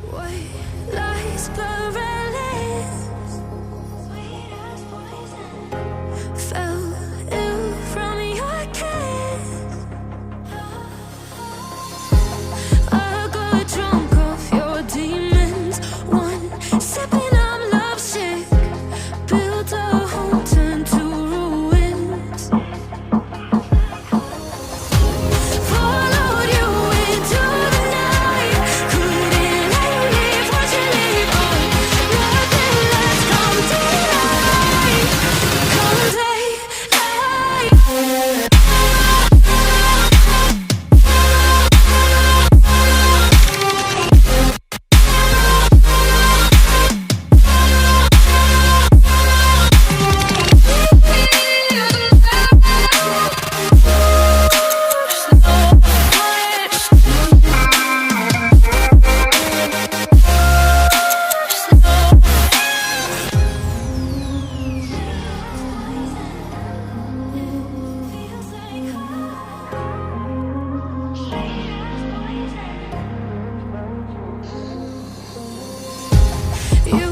White lies perilous, fell ill from your kiss. I got drunk off your demons. One sipping, I'm lovesick. Built a home, turned to ruins. Followed you into the night. Couldn't let you leave. Once you leave, oh, nothing left. Come daylight. Come daylight. You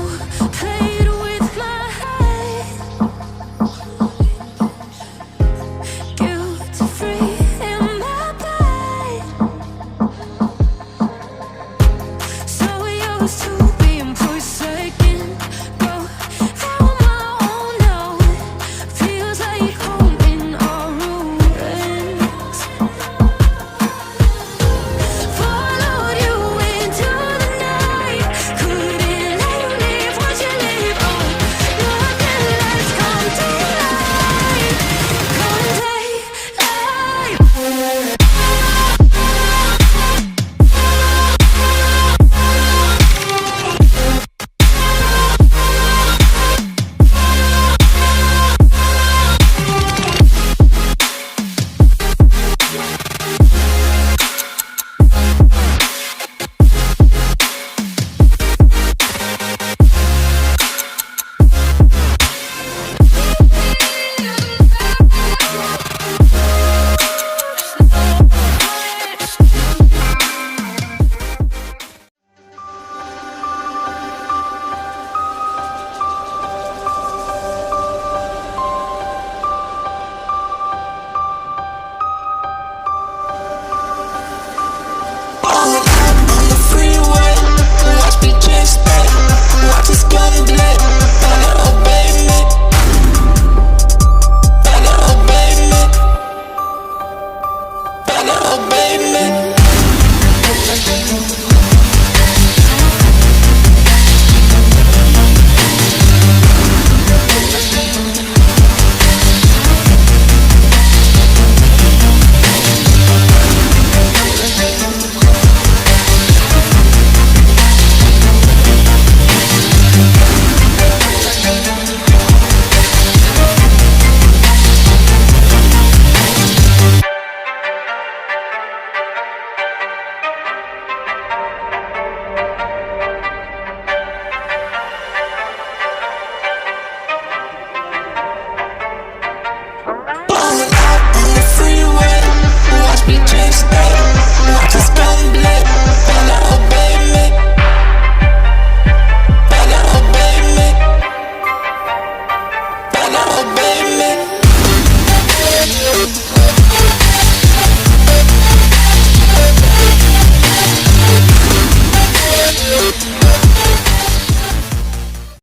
played with my head, guilt-free in my bed. So used to